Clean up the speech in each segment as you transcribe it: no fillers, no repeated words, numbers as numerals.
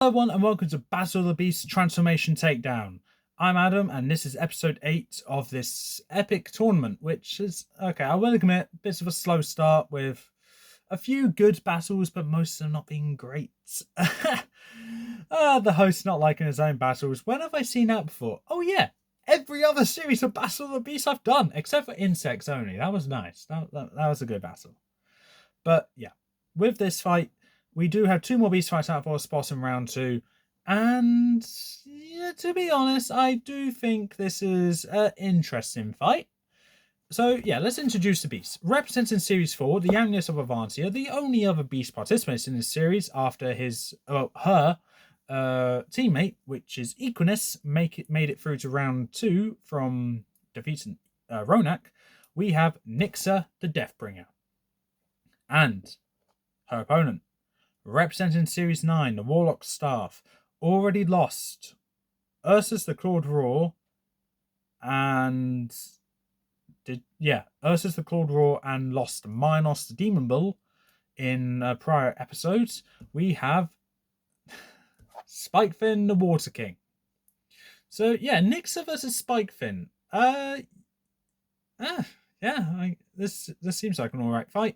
Hello everyone and welcome to Battle of the Beasts Transformation Takedown. I'm Adam and this is episode 8 of this epic tournament, which is, okay, I will admit, a bit of a slow start with a few good battles, but most of them not being great. The host not liking his own battles. When have I seen that before? Oh yeah, every other series of Battle of the Beasts I've done, except for Insects only. That was nice. That was a good battle. But yeah, with this fight, we do have 2 more beast fights out for a spot in round 2. And yeah, to be honest, I do think this is an interesting fight. So yeah, let's introduce the beast. Representing Series 4, the youngness of Avantia, the only other beast participants in this series after her teammate, which is Equinus, made it through to round 2 from defeating Ronak. We have Nixa, the Deathbringer. And her opponent, representing Series 9, the Warlock Staff, already lost Ursus the Clawed Roar and lost Minos the Demon Bull in prior episodes. We have Spikefin the Water King. So yeah, Nixa versus Spikefin. This seems like an alright fight.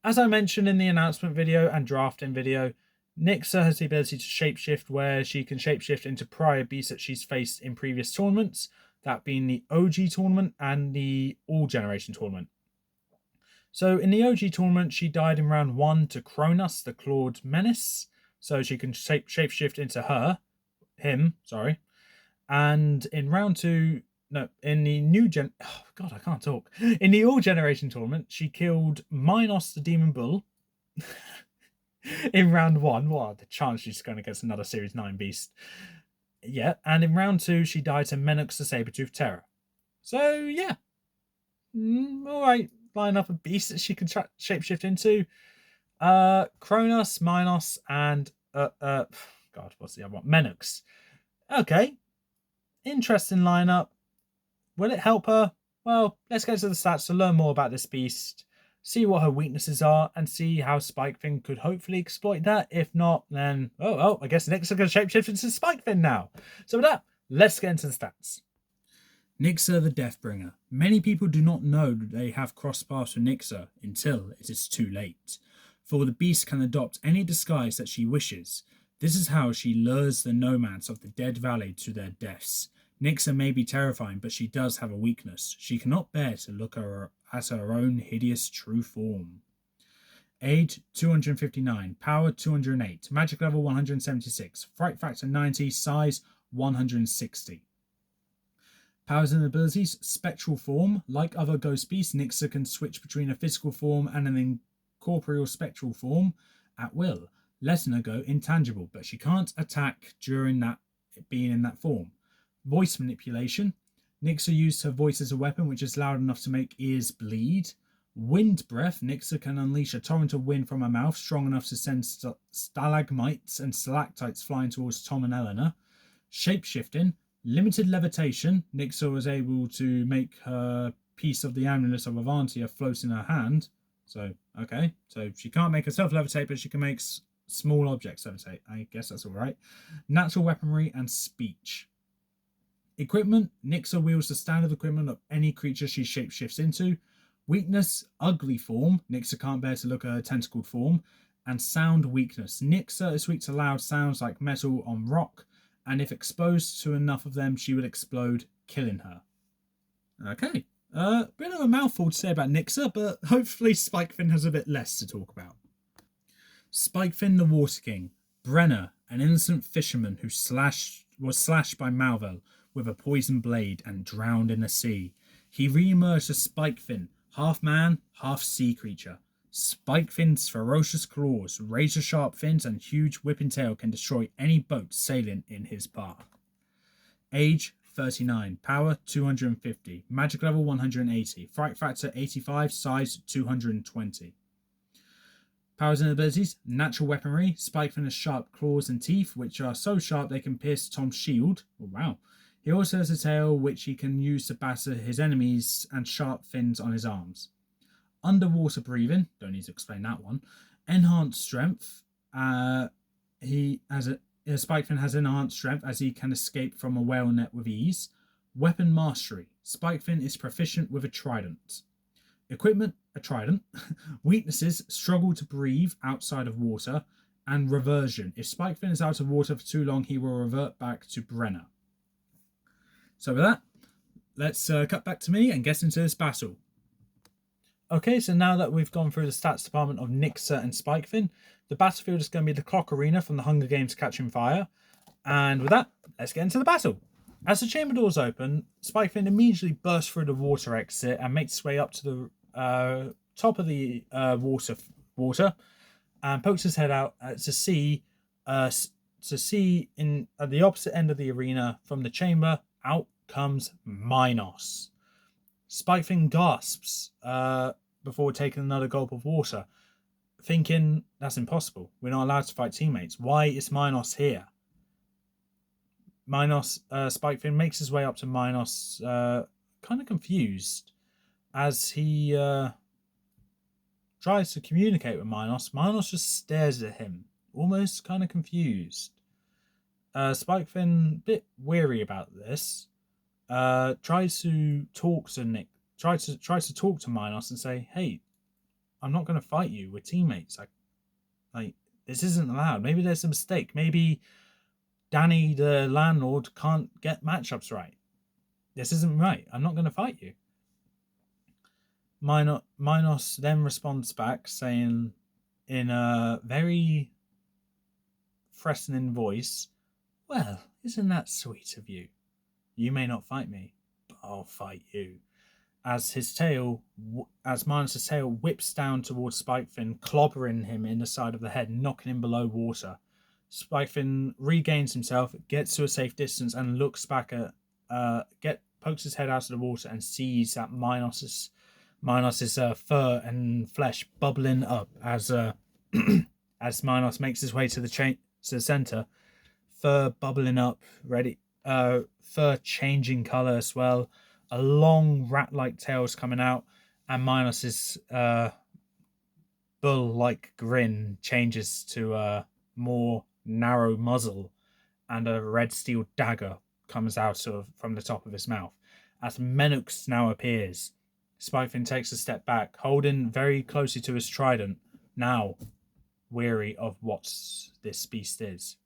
As I mentioned in the announcement video and drafting video, Nixa has the ability to shapeshift, where she can shapeshift into prior beasts that she's faced in previous tournaments, that being the OG tournament and the All Generation tournament. So in the OG tournament, she died in round 1 to Kronos, the Clawed Menace, so she can shapeshift into him. And in round 2, in the I can't talk. In the All Generation tournament, she killed Minos the Demon Bull in round 1. What the chance she's going against another Series 9 beast? Yeah, and in round 2, she died to Menux the Sabertooth Terror. So yeah, alright lineup of beasts that she can shapeshift into. Kronos, Minos, and God, what's the other one? Menux. Okay, interesting lineup. Will it help her? Well, let's go to the stats to learn more about this beast, see what her weaknesses are, and see how Spikefin could hopefully exploit that. If not, then, I guess Nixa can shapeshift into Spikefin now. So with that, let's get into the stats. Nixa the Deathbringer. Many people do not know that they have crossed paths with Nixa until it is too late. For the beast can adopt any disguise that she wishes. This is how she lures the nomads of the Dead Valley to their deaths. Nixa may be terrifying, but she does have a weakness. She cannot bear to look at her own hideous true form. Age 259, power 208, magic level 176, fright factor 90, size 160. Powers and abilities: spectral form. Like other ghost beasts, Nixa can switch between a physical form and an incorporeal spectral form at will, letting her go intangible, but she can't attack during being in that form. Voice manipulation. Nixa used her voice as a weapon, which is loud enough to make ears bleed. Wind breath. Nixa can unleash a torrent of wind from her mouth, strong enough to send stalagmites and stalactites flying towards Tom and Eleanor. Shapeshifting. Limited levitation. Nixa was able to make her piece of the amulet of Avantia float in her hand. So she can't make herself levitate, but she can make small objects levitate. I guess that's all right. Natural weaponry and speech. Equipment. Nixa wields the standard equipment of any creature she shapeshifts into. Weakness: ugly form. Nixa can't bear to look at her tentacled form. And sound weakness. Nixa is weak to loud sounds like metal on rock, and if exposed to enough of them, she would explode, killing her. Okay. Bit of a mouthful to say about Nixa, but hopefully Spikefin has a bit less to talk about. Spikefin the Water King. Brenner, an innocent fisherman who was slashed by Malvel with a poison blade and drowned in the sea. He re-emerged as Spikefin, half man, half sea creature. Spikefin's ferocious claws, razor-sharp fins, and huge whipping tail can destroy any boat sailing in his path. Age 39, power 250, magic level 180, fright factor 85, size 220. Powers and abilities: natural weaponry. Spikefin has sharp claws and teeth, which are so sharp they can pierce Tom's shield. Oh, wow. He also has a tail which he can use to batter his enemies, and sharp fins on his arms. Underwater breathing, don't need to explain that one. Enhanced strength. He has Spikefin has enhanced strength as he can escape from a whale net with ease. Weapon mastery. Spikefin is proficient with a trident. Equipment, a trident. Weaknesses, struggle to breathe outside of water. And reversion. If Spikefin is out of water for too long, he will revert back to Brenner. So with that, let's cut back to me and get into this battle. Okay, so now that we've gone through the stats department of Nixa and Spikefin, the battlefield is going to be the clock arena from the Hunger Games Catching Fire. And with that, let's get into the battle. As the chamber doors open, Spikefin immediately bursts through the water exit and makes his way up to the top of the water and pokes his head out to see in at the opposite end of the arena from the chamber, out comes Minos. Spikefin gasps before taking another gulp of water, thinking that's impossible. We're not allowed to fight teammates. Why is Minos here? Spikefin makes his way up to Minos, kind of confused, as he tries to communicate with Minos. Minos just stares at him, almost kind of confused. Spikefin, a bit weary about this, tries to talk to Minos and say, "Hey, I'm not going to fight you. We're teammates. Like this isn't allowed. Maybe there's a mistake. Maybe Danny, the landlord, can't get matchups right. This isn't right. I'm not going to fight you." Minos then responds back, saying in a very threatening voice, "Well, isn't that sweet of you? You may not fight me, but I'll fight you." As Minos' tail whips down towards Spikefin, clobbering him in the side of the head, knocking him below water. Spikefin regains himself, gets to a safe distance, and looks back at pokes his head out of the water and sees that Minos' fur and flesh bubbling up as as Minos makes his way to the center. Fur bubbling up, ready. Fur changing color as well. A long rat-like tail's coming out, and Minos' bull-like grin changes to a more narrow muzzle, and a red steel dagger comes out from the top of his mouth. As Menux now appears, Spikefin takes a step back, holding very closely to his trident, now weary of what this beast is.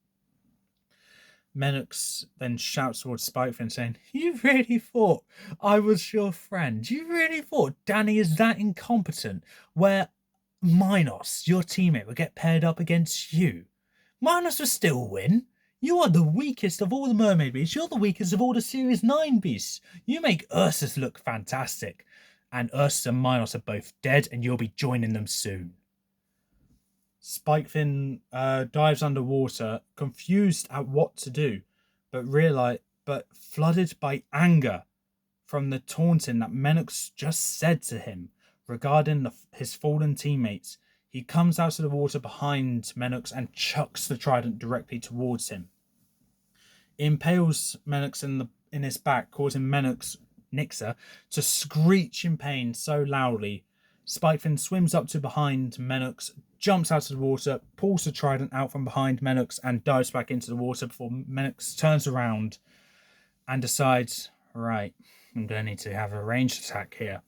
Menux then shouts towards Spikefin, saying, "You really thought I was your friend? You really thought Danny is that incompetent, where Minos, your teammate, would get paired up against you? Minos will still win. You are the weakest of all the mermaid beasts. You're the weakest of all the Series 9 beasts. You make Ursus look fantastic. And Ursus and Minos are both dead, and you'll be joining them soon." Spikefin dives underwater, confused at what to do, but flooded by anger from the taunting that Menux just said to him regarding his fallen teammates. He comes out of the water behind Menux and chucks the trident directly towards him. It impales Menux in his back, causing Nixa to screech in pain so loudly. Spikefin swims up to behind Menux, jumps out of the water, pulls the trident out from behind Menux, and dives back into the water before Menux turns around and decides, right, I'm going to need to have a ranged attack here.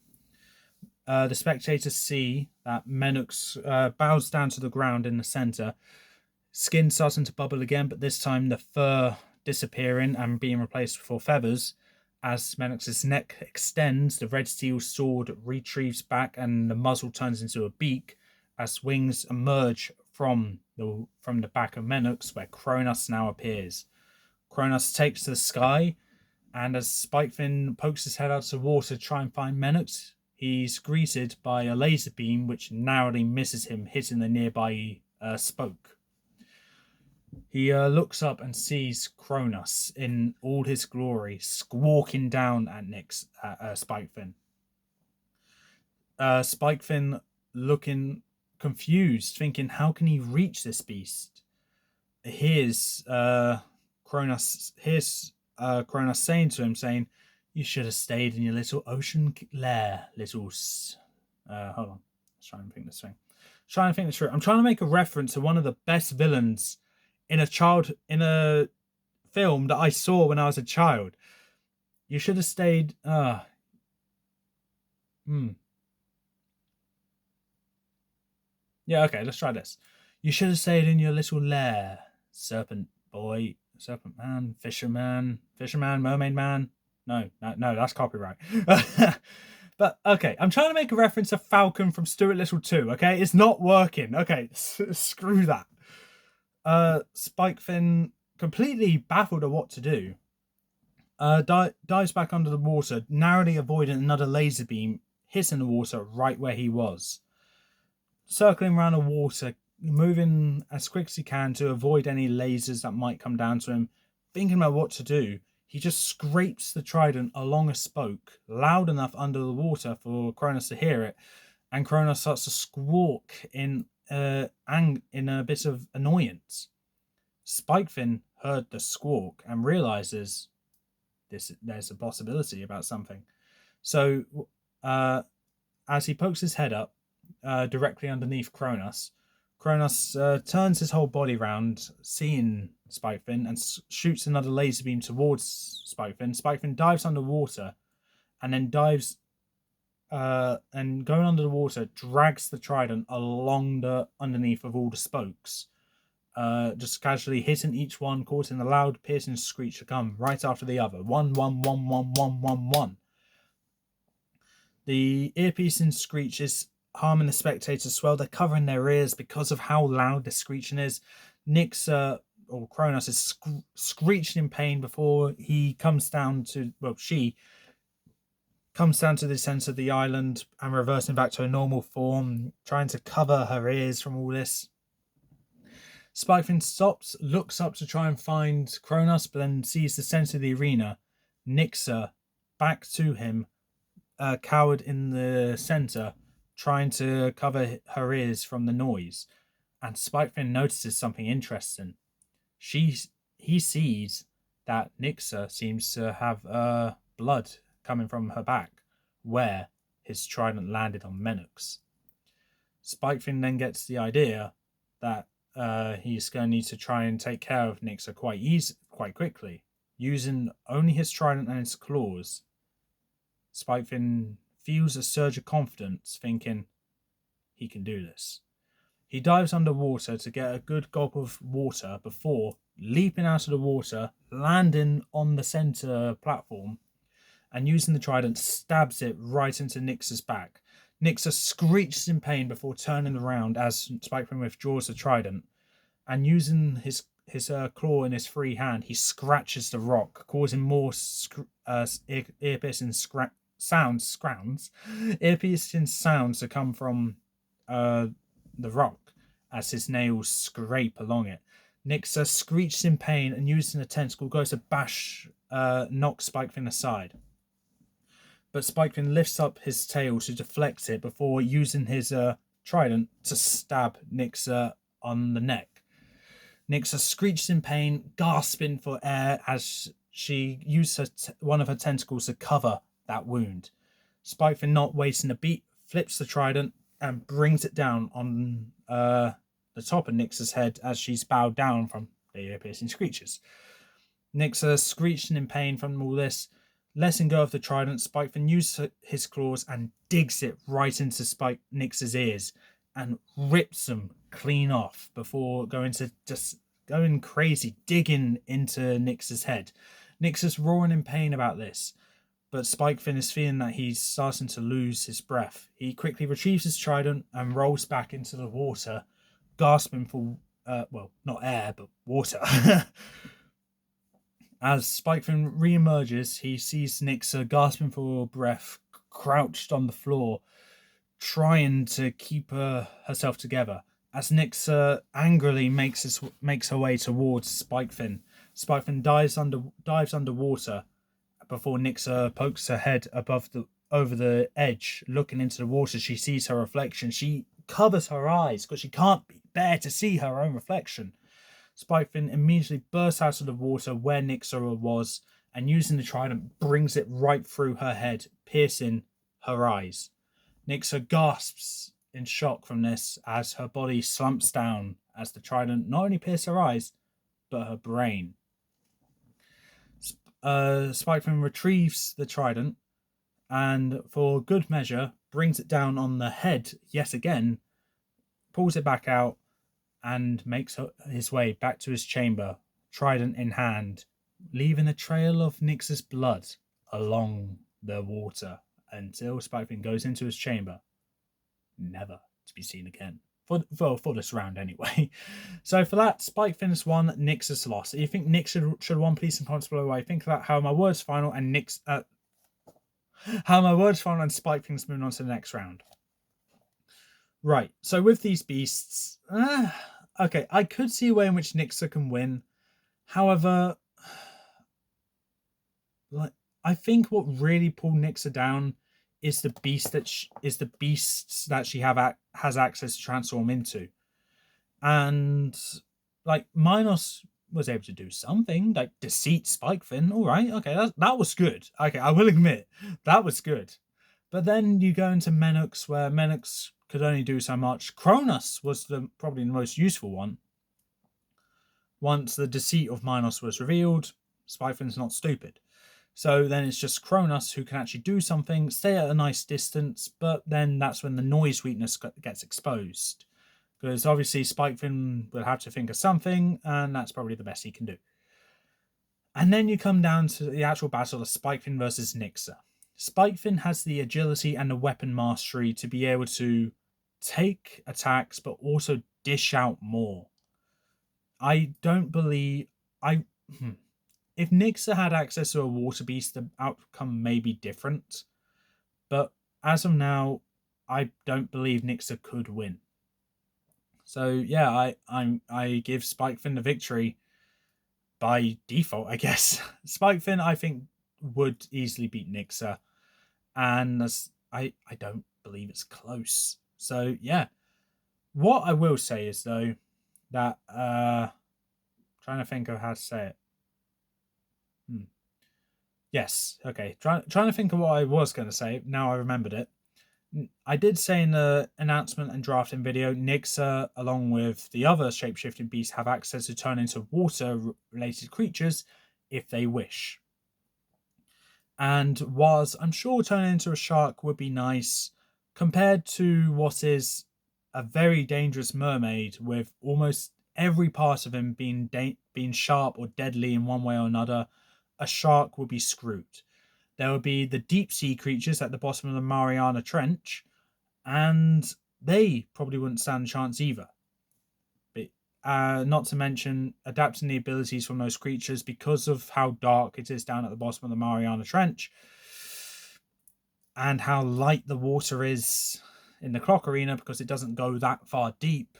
The spectators see that Menux bows down to the ground in the center, skin starting to bubble again, but this time the fur disappearing and being replaced for feathers. As Menux's neck extends, the red steel sword retrieves back and the muzzle turns into a beak as wings emerge from the back of Menux, where Cronus now appears. Cronus takes to the sky, and as Spikefin pokes his head out of the water to try and find Menux, he's greeted by a laser beam which narrowly misses him, hitting the nearby spoke. He looks up and sees Cronus in all his glory, squawking down at Spikefin. Spikefin looking confused, thinking, how can he reach this beast? Here's Cronus saying to him, saying, "You should have stayed in your little ocean lair, little..." Hold on. Let's try and think this through. I'm trying to make a reference to one of the best villains in a film that I saw when I was a child. You should have stayed. Yeah, okay, let's try this. You should have stayed in your little lair, serpent boy, serpent man, fisherman, mermaid man. No, that's copyright. But okay, I'm trying to make a reference to Falcon from Stuart Little 2, okay? It's not working. Okay, screw that. Spikefin, completely baffled at what to do, dives back under the water, narrowly avoiding another laser beam hitting the water right where he was. Circling around the water, moving as quick as he can to avoid any lasers that might come down to him, thinking about what to do, he just scrapes the trident along a spoke, loud enough under the water for Kronos to hear it, and Kronos starts to squawk in a bit of annoyance. Spikefin heard the squawk and realizes there's a possibility about something. So, as he pokes his head up, directly underneath Kronos turns his whole body round, seeing Spikefin, and shoots another laser beam towards Spikefin. Spikefin dives underwater, and then and going under the water, drags the trident along the underneath of all the spokes, just casually hitting each one, causing a loud piercing screech to come right after the other. 1 1 1 1 1 1 1. The ear-piercing screeches harming the spectators as well. They're covering their ears because of how loud the screeching is. Nixa, or Kronos, is screeching in pain before he comes down to, she comes down to the center of the island and reversing back to her normal form, trying to cover her ears from all this. Spikefin stops, looks up to try and find Kronos, but then sees the center of the arena. Nixa back to him, cowered in the center, trying to cover her ears from the noise. And Spikefin notices something interesting. He sees that Nixa seems to have blood coming from her back, where his trident landed on Menux. Spikefin then gets the idea that he's going to need to try and take care of Nixa quite quickly, using only his trident and his claws. Spikefin feels a surge of confidence, thinking he can do this. He dives underwater to get a good gulp of water before leaping out of the water, landing on the center platform, and using the trident stabs it right into Nixa's back. Nixa screeches in pain before turning around as Spikefin withdraws the trident, and using his claw in his free hand, he scratches the rock, causing more ear-piercing sounds to come from the rock as his nails scrape along it. Nixa screeches in pain and using a tentacle goes to knock Spikefin aside. But Spikefin lifts up his tail to deflect it before using his trident to stab Nixa on the neck. Nixa screeches in pain, gasping for air as she used one of her tentacles to cover that wound. Spikefin, not wasting a beat, flips the trident and brings it down on the top of Nixa's head as she's bowed down from the ear-piercing screeches. Nixa, screeching in pain from all this, letting go of the trident, Spikefin uses his claws and digs it right into Nixa's ears and rips them clean off before going crazy, digging into Nixa's head. Nixa's roaring in pain about this, but Spikefin is feeling that he's starting to lose his breath. He quickly retrieves his trident and rolls back into the water, gasping for, not air, but water. As Spikefin re-emerges, he sees Nixa gasping for breath, crouched on the floor, trying to keep herself together. As Nixa angrily makes her way towards Spikefin, Spikefin dives underwater before Nixa pokes her head over the edge, looking into the water. She sees her reflection. She covers her eyes because she can't bear to see her own reflection. Spikefin immediately bursts out of the water where Nixa was, and using the trident brings it right through her head, piercing her eyes. Nixa gasps in shock from this as her body slumps down as the trident not only pierces her eyes, but her brain. Spikefin retrieves the trident and, for good measure, brings it down on the head yet again, pulls it back out, and makes his way back to his chamber, trident in hand, leaving a trail of Nix's blood along the water until Spikefin goes into his chamber, never to be seen again. For this round anyway. So for that, Spikefin won, Nix's lost. You think Nix should have won? Please in comments below. I think that how my words final and Spikefin's moving on to the next round. Right, so with these beasts, okay, I could see a way in which Nixa can win. However, I think what really pulled Nixa down is the beasts that she has access to transform into, and Minos was able to do something, like deceit Spikefin. All right, okay, that was good. Okay, I will admit that was good. But then you go into Menux, where Menux could only do so much. Cronus was probably the most useful one. Once the deceit of Minos was revealed, Spikefin's not stupid. So then it's just Cronus who can actually do something, stay at a nice distance, but then that's when the noise weakness gets exposed. Because obviously Spikefin will have to think of something, and that's probably the best he can do. And then you come down to the actual battle of Spikefin versus Nixa. Spikefin has the agility and the weapon mastery to be able to take attacks, but also dish out more. I don't believe... If Nixa had access to a water beast, the outcome may be different. But as of now, I don't believe Nixa could win. So yeah, I give Spikefin the victory by default, I guess. Spikefin, I think, would easily beat Nixa, and I don't believe it's close. So yeah, what I will say is though that trying to think of how to say it. Yes, okay. Trying to think of what I was going to say. Now I remembered it. I did say in the announcement and drafting video, Nixa, along with the other shape-shifting beasts, have access to turn into water-related creatures if they wish. And whilst I'm sure turning into a shark would be nice, compared to what is a very dangerous mermaid with almost every part of him being sharp or deadly in one way or another, a shark would be screwed. There would be the deep sea creatures at the bottom of the Mariana Trench, and they probably wouldn't stand a chance either. But, not to mention adapting the abilities from those creatures because of how dark it is down at the bottom of the Mariana Trench, and how light the water is in the clock arena because it doesn't go that far deep.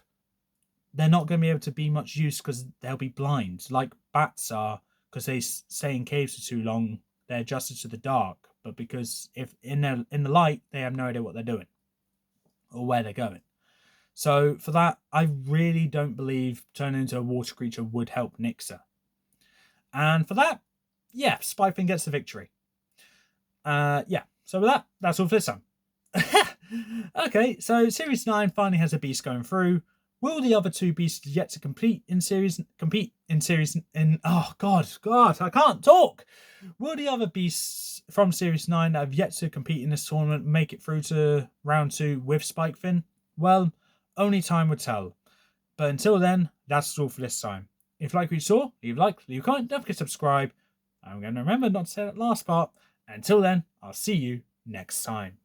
They're not going to be able to be much use because they'll be blind, like bats are. Because they stay in caves for too long, they're adjusted to the dark. But because if in the light, they have no idea what they're doing or where they're going. So for that, I really don't believe turning into a water creature would help Nixa. And for that, yeah, Spikefin gets the victory. Yeah. So with that, that's all for this time. Okay, so Series 9 finally has a beast going through. Will the other two beasts yet to compete in series? Oh God, I can't talk. Will the other beasts from Series 9 that have yet to compete in this tournament make it through to round 2 with Spikefin? Well, only time will tell. But until then, that's all for this time. If you like what you saw, leave a like, leave a comment, don't forget to subscribe. I'm going to remember not to say that last part. Until then, I'll see you next time.